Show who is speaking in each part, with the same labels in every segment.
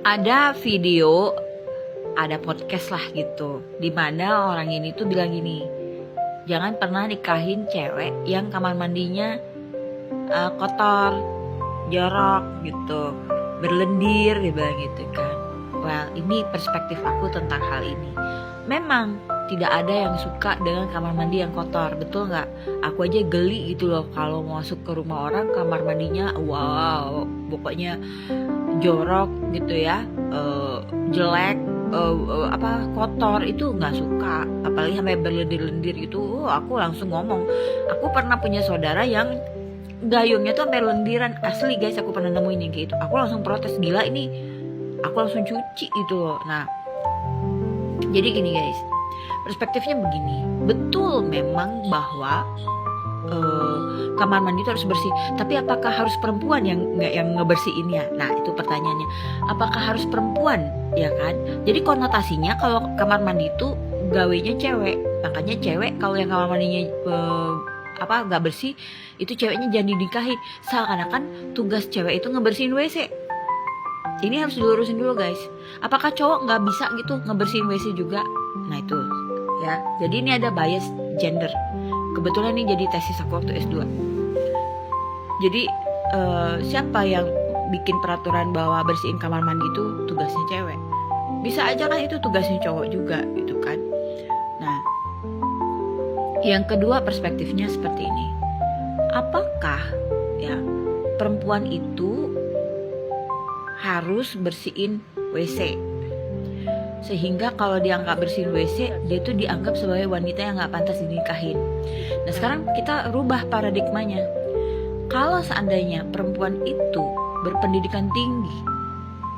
Speaker 1: Ada video, ada podcast lah gitu, dimana orang ini tuh bilang gini, jangan pernah nikahin cewek yang kamar mandinya kotor, jorok gitu, berlendir, dia bilang gitu kan. Well, ini perspektif aku tentang hal ini. Memang tidak ada yang suka dengan kamar mandi yang kotor, betul nggak? Aku aja geli gitu loh kalau mau masuk ke rumah orang kamar mandinya, wow, pokoknya jorok gitu ya, jelek, kotor, itu nggak suka. Apalagi sampai berlendir-lendir gitu, aku langsung ngomong. Aku pernah punya saudara yang gayungnya tuh sampai lendiran, asli guys, aku pernah nemuin yang kayak gitu. Aku langsung protes, gila ini, aku langsung cuci gitu loh. Nah, jadi gini guys, perspektifnya begini, betul memang bahwa kamar mandi itu harus bersih, tapi apakah harus perempuan yang ngebersihinnya? Nah, itu pertanyaannya, apakah harus perempuan, ya kan? Jadi konotasinya kalau kamar mandi itu gawenya cewek, makanya cewek kalau yang kamar mandinya nggak bersih, itu ceweknya jangan dinikahin. Seakan-akan tugas cewek itu ngebersihin WC. Ini harus dilurusin dulu guys. Apakah cowok nggak bisa gitu ngebersihin WC juga? Nah itu ya, jadi ini ada bias gender. Kebetulan ini jadi tesis aku waktu S2. Jadi siapa yang bikin peraturan bahwa bersihin kamar mandi itu tugasnya cewek? Bisa aja kan itu tugasnya cowok juga gitu kan. Nah, yang kedua perspektifnya seperti ini. Apakah ya perempuan itu harus bersihin WC? Sehingga kalau dia nggak bersihin WC, dia tuh dianggap sebagai wanita yang nggak pantas dinikahin. Nah sekarang kita rubah paradigmanya. Kalau seandainya perempuan itu berpendidikan tinggi,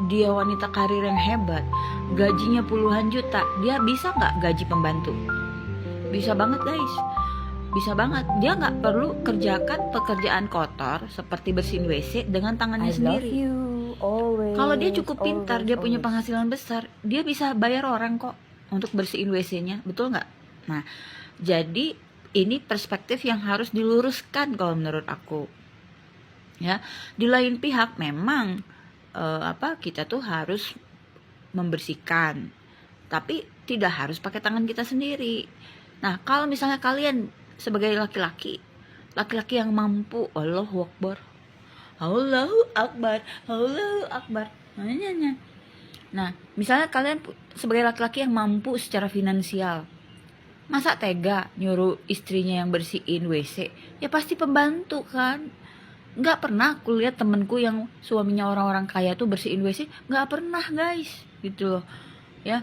Speaker 1: dia wanita karir yang hebat, gajinya puluhan juta, dia bisa nggak gaji pembantu? Bisa banget guys, bisa banget. Dia nggak perlu kerjakan pekerjaan kotor seperti bersihin WC dengan tangannya sendiri. Kalau dia cukup pintar, dia punya penghasilan besar, dia bisa bayar orang kok untuk bersihin WC-nya, betul nggak? Nah, jadi ini perspektif yang harus diluruskan kalau menurut aku. Ya, di lain pihak memang kita tuh harus membersihkan, tapi tidak harus pakai tangan kita sendiri. Nah, kalau misalnya kalian sebagai laki-laki yang mampu, Allahu Akbar, Allahu Akbar, Allahu Akbar. Nah, misalnya kalian sebagai laki-laki yang mampu secara finansial, masa tega nyuruh istrinya yang bersihin WC? Ya pasti pembantu kan. Nggak pernah aku lihat temenku yang suaminya orang-orang kaya tuh bersihin WC, nggak pernah guys, gitu loh. Ya,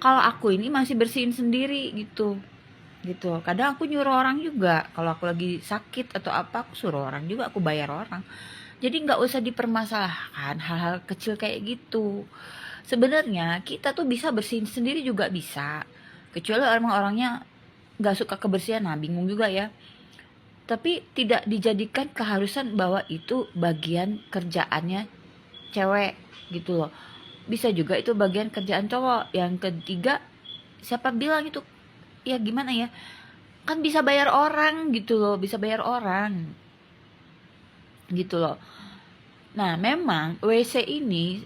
Speaker 1: kalau aku ini masih bersihin sendiri gitu. Kadang aku nyuruh orang juga, kalau aku lagi sakit atau apa, aku suruh orang juga, aku bayar orang. Jadi nggak usah dipermasalahkan hal-hal kecil kayak gitu. Sebenarnya kita tuh bisa bersihin sendiri juga bisa, kecuali orang-orangnya nggak suka kebersihan. Nah bingung juga ya. Tapi tidak dijadikan keharusan bahwa itu bagian kerjaannya cewek gitu loh. Bisa juga itu bagian kerjaan cowok. Yang ketiga, siapa bilang itu? Ya gimana ya? Kan bisa bayar orang gitu loh, bisa bayar orang. Gitu loh. Nah memang WC ini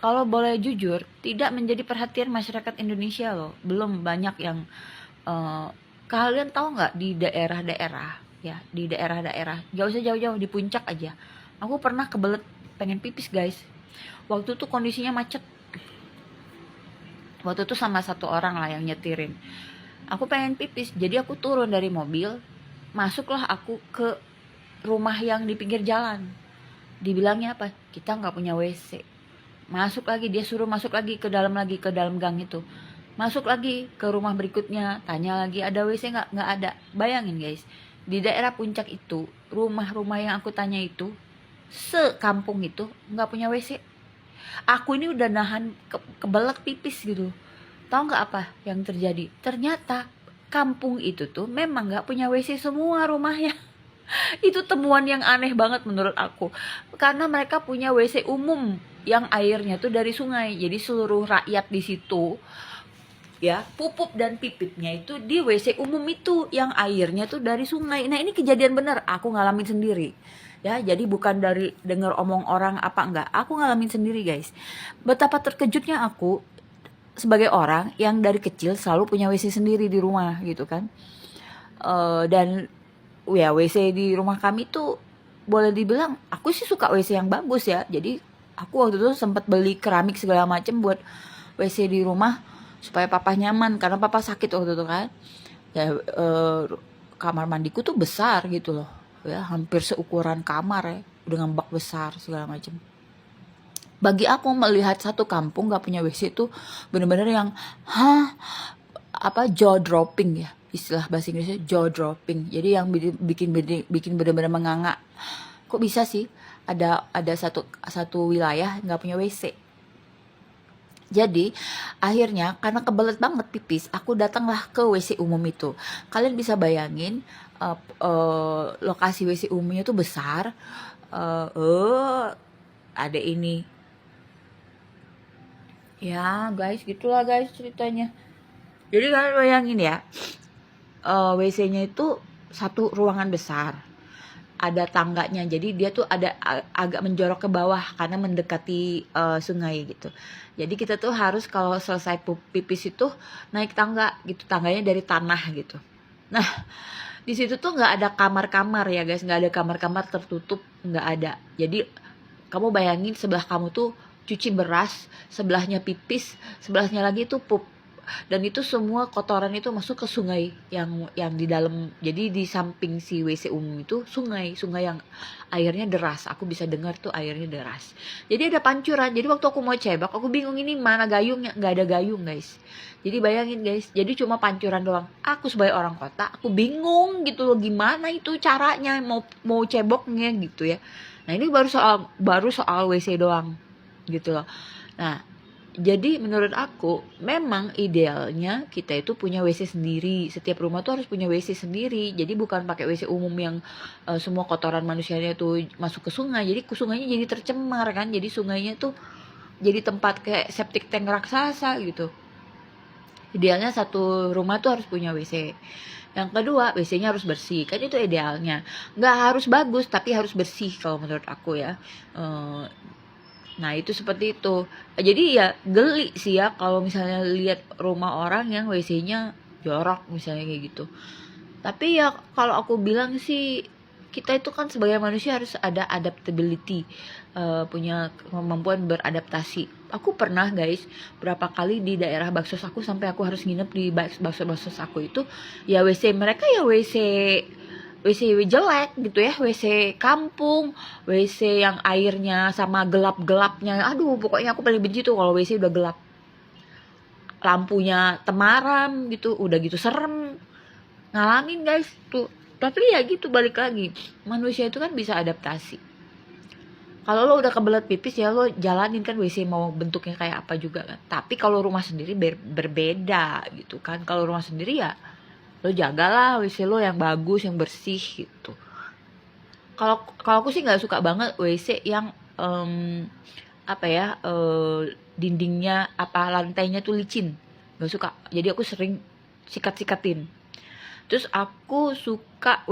Speaker 1: kalau boleh jujur tidak menjadi perhatian masyarakat Indonesia loh. Belum banyak yang kalian tahu nggak, di daerah-daerah ya, di daerah-daerah, gak usah jauh-jauh, di puncak aja aku pernah kebelet pengen pipis guys. Waktu itu kondisinya macet, waktu itu sama satu orang lah yang nyetirin, aku pengen pipis, jadi aku turun dari mobil, masuklah aku ke rumah yang di pinggir jalan. Dibilangnya apa? Kita nggak punya WC. Masuk lagi, dia suruh masuk lagi ke dalam gang itu. Masuk lagi ke rumah berikutnya, tanya lagi ada WC nggak? Nggak ada. Bayangin guys, di daerah puncak itu, rumah-rumah yang aku tanya itu, sekampung itu nggak punya WC. Aku ini udah nahan kebelet pipis gitu. Tahu nggak apa yang terjadi? Ternyata kampung itu tuh memang nggak punya WC semua rumahnya. Itu temuan yang aneh banget menurut aku, karena mereka punya WC umum yang airnya tuh dari sungai. Jadi seluruh rakyat di situ ya, pupup dan pipitnya itu di WC umum itu yang airnya tuh dari sungai. Nah ini kejadian bener, aku ngalamin sendiri ya. Jadi bukan dari dengar omong orang apa enggak, aku ngalamin sendiri guys. Betapa terkejutnya aku sebagai orang yang dari kecil selalu punya WC sendiri di rumah gitu kan. Dan ya WC di rumah kami tuh boleh dibilang aku sih suka WC yang bagus ya. Jadi aku waktu itu sempat beli keramik segala macem buat WC di rumah supaya papa nyaman, karena papa sakit waktu itu kan. Ya kamar mandiku tuh besar gitu loh ya, hampir seukuran kamar ya, dengan bak besar segala macam. Bagi aku melihat satu kampung gak punya WC itu bener-bener yang jaw dropping ya, istilah bahasa Inggrisnya jaw dropping. Jadi yang bikin bener-bener menganga. Kok bisa sih ada satu wilayah nggak punya WC? Jadi akhirnya karena kebelet banget pipis, aku datanglah ke WC umum itu. Kalian bisa bayangin lokasi WC umumnya tuh besar. Ada ini. Ya guys, gitulah guys ceritanya. Jadi kalian bayangin ya, WC-nya itu satu ruangan besar. Ada tangganya, jadi dia tuh ada agak menjorok ke bawah karena mendekati sungai gitu. Jadi kita tuh harus kalau selesai pipis itu naik tangga gitu, tangganya dari tanah gitu. Nah di situ tuh nggak ada kamar-kamar ya guys, nggak ada kamar-kamar tertutup, nggak ada. Jadi kamu bayangin sebelah kamu tuh cuci beras, sebelahnya pipis, sebelahnya lagi tuh pup. Dan itu semua kotoran itu masuk ke sungai yang di dalam. Jadi di samping si WC umum itu sungai yang airnya deras. Aku bisa dengar tuh airnya deras. Jadi ada pancuran. Jadi waktu aku mau cebok, aku bingung ini mana gayungnya, nggak ada gayung guys. Jadi bayangin guys, jadi cuma pancuran doang. Aku sebagai orang kota, aku bingung gitu loh, gimana itu caranya mau ceboknya gitu ya. Nah ini baru soal WC doang gitu loh. Nah jadi menurut aku memang idealnya kita itu punya WC sendiri. Setiap rumah tuh harus punya WC sendiri. Jadi bukan pakai WC umum yang semua kotoran manusianya tuh masuk ke sungai. Jadi sungainya jadi tercemar kan. Jadi sungainya tuh jadi tempat kayak septic tank raksasa gitu. Idealnya satu rumah tuh harus punya WC. Yang kedua, WC-nya harus bersih. Kan itu idealnya. Nggak harus bagus, tapi harus bersih kalau menurut aku ya. Nah itu seperti itu. Jadi ya geli sih ya kalau misalnya lihat rumah orang yang WC-nya jorok misalnya kayak gitu. Tapi ya kalau aku bilang sih, kita itu kan sebagai manusia harus ada adaptability, punya kemampuan beradaptasi. Aku pernah guys berapa kali di daerah baksos aku, sampai aku harus nginep di baksos aku itu. Ya WC mereka ya WC jelek gitu ya, WC kampung, WC yang airnya sama gelap-gelapnya. Aduh, pokoknya aku paling benci tuh kalau WC udah gelap. Lampunya temaram gitu, udah gitu serem. Ngalamin guys tuh. Tapi ya gitu, balik lagi. Manusia itu kan bisa adaptasi. Kalau lo udah kebelet pipis ya lo jalanin kan WC mau bentuknya kayak apa juga kan. Tapi kalau rumah sendiri berbeda gitu kan. Kalau rumah sendiri ya lo jagalah WC lo yang bagus, yang bersih gitu. Kalau aku sih nggak suka banget WC yang dindingnya lantainya tuh licin, nggak suka. Jadi aku sering sikat-sikatin. Terus aku suka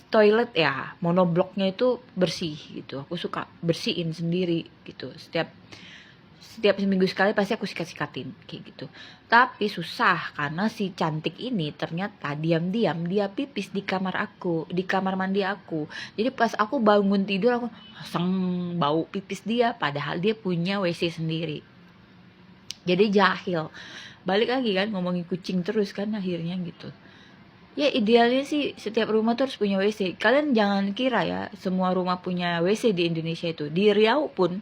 Speaker 1: toilet ya monobloknya itu bersih gitu. Aku suka bersihin sendiri gitu. Setiap seminggu sekali pasti aku sikat-sikatin kayak gitu. Tapi susah karena si cantik ini ternyata diam-diam dia pipis di kamar aku, di kamar mandi aku. Jadi pas aku bangun tidur aku bau pipis dia, padahal dia punya WC sendiri. Jadi jahil. Balik lagi kan ngomongin kucing terus kan akhirnya gitu. Ya idealnya sih setiap rumah tuh harus punya WC. Kalian jangan kira ya semua rumah punya WC di Indonesia itu. Di Riau pun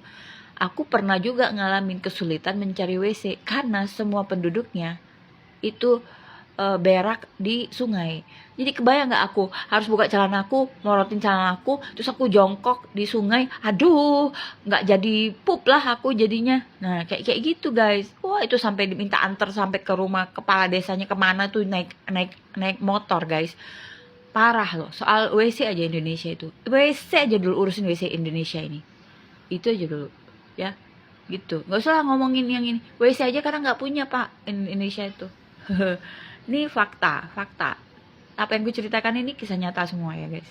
Speaker 1: aku pernah juga ngalamin kesulitan mencari WC karena semua penduduknya itu berak di sungai. Jadi kebayang nggak aku harus buka celana aku, morotin celana aku, terus aku jongkok di sungai. Aduh, nggak jadi pup lah aku jadinya. Nah kayak gitu guys. Wah itu sampai diminta antar sampai ke rumah kepala desanya, kemana tuh naik motor guys. Parah loh soal WC aja Indonesia itu. WC aja dulu, urusin WC Indonesia ini. Itu aja dulu. Ya gitu, nggak usah ngomongin yang ini. WC aja karena nggak punya pak Indonesia itu. Ini fakta apa yang gue ceritakan ini kisah nyata semua ya guys.